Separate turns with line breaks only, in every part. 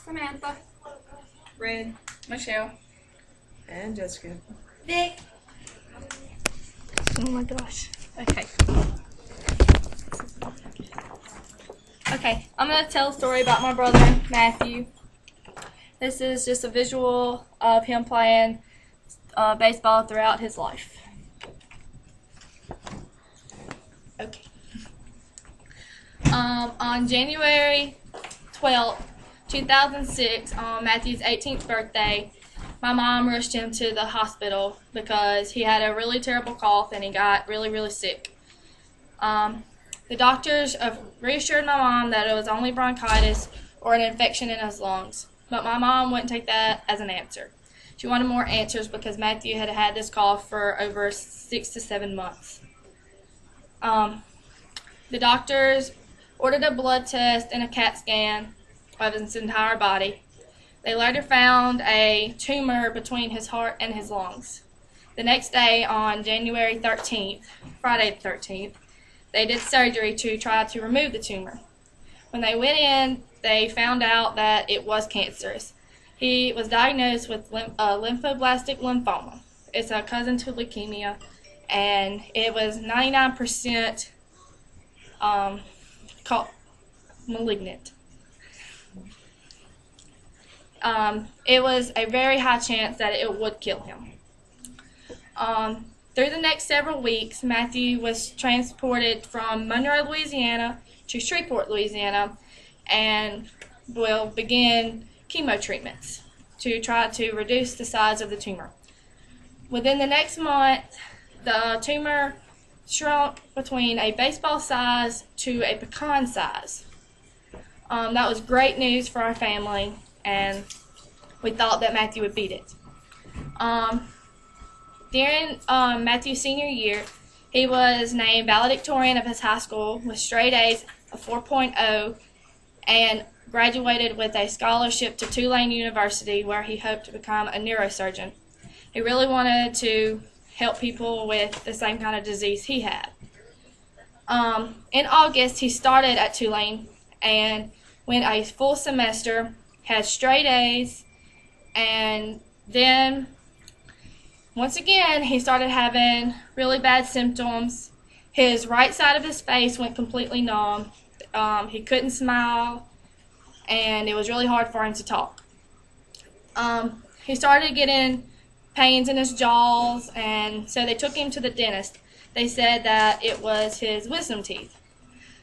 Samantha. Red. Michelle.
And Jessica.
Vic.
Oh my gosh. Okay. Okay, I'm going to tell a story about my brother, Matthew. This is just a visual of him playing baseball throughout his life. Okay. On January 12th, 2006, on Matthew's 18th birthday, my mom rushed him to the hospital because he had a really terrible cough and he got really, really sick. The doctors reassured my mom that it was only bronchitis or an infection in his lungs, but my mom wouldn't take that as an answer. She wanted more answers because Matthew had had this cough for over 6 to 7 months. The doctors ordered a blood test and a CAT scan of his entire body. They later found a tumor between his heart and his lungs. The next day, on January 13th, Friday the 13th, they did surgery to try to remove the tumor. When they went in, they found out that it was cancerous. He was diagnosed with lymphoblastic lymphoma. It's a cousin to leukemia, and it was 99% malignant. It was a very high chance that it would kill him. Through the next several weeks, Matthew was transported from Monroe, Louisiana to Shreveport, Louisiana, and will begin chemo treatments to try to reduce the size of the tumor. Within the next month, the tumor shrunk between a baseball size to a pecan size. That was great news for our family, and we thought that Matthew would beat it. During Matthew's senior year, he was named valedictorian of his high school with straight A's, a 4.0, and graduated with a scholarship to Tulane University, where he hoped to become a neurosurgeon. He really wanted to help people with the same kind of disease he had. In August, he started at Tulane and went a full semester, had straight A's, and then once again, he started having really bad symptoms. His right side of his face went completely numb. He couldn't smile, and it was really hard for him to talk. He started getting pains in his jaws, and so they took him to the dentist. They said that it was his wisdom teeth.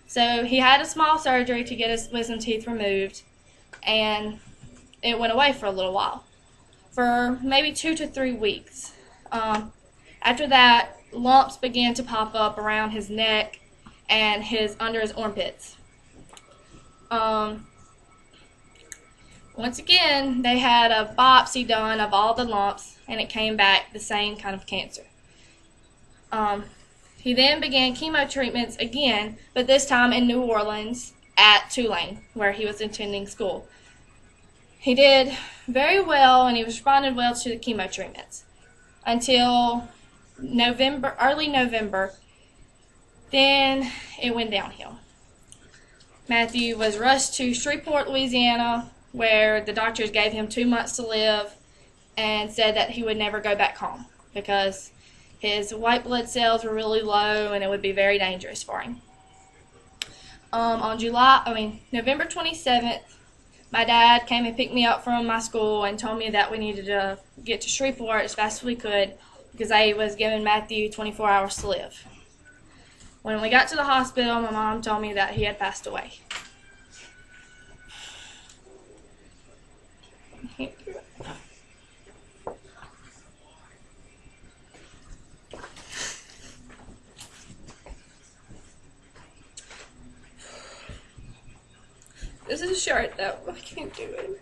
So he had a small surgery to get his wisdom teeth removed, and it went away for a little while, for maybe 2 to 3 weeks. After that, lumps began to pop up around his neck and under his armpits. Once again, they had a biopsy done of all the lumps, and it came back the same kind of cancer. He then began chemo treatments again, but this time in New Orleans at Tulane, where he was attending school. He did very well, and he responded well to the chemo treatments until early November. Then it went downhill. Matthew was rushed to Shreveport, Louisiana, where the doctors gave him 2 months to live and said that he would never go back home because his white blood cells were really low and it would be very dangerous for him. On November 27th, my dad came and picked me up from my school and told me that we needed to get to Shreveport as fast as we could because they was giving Matthew 24 hours to live. When we got to the hospital, my mom told me that he had passed away. This is a shirt, though. I can't do it.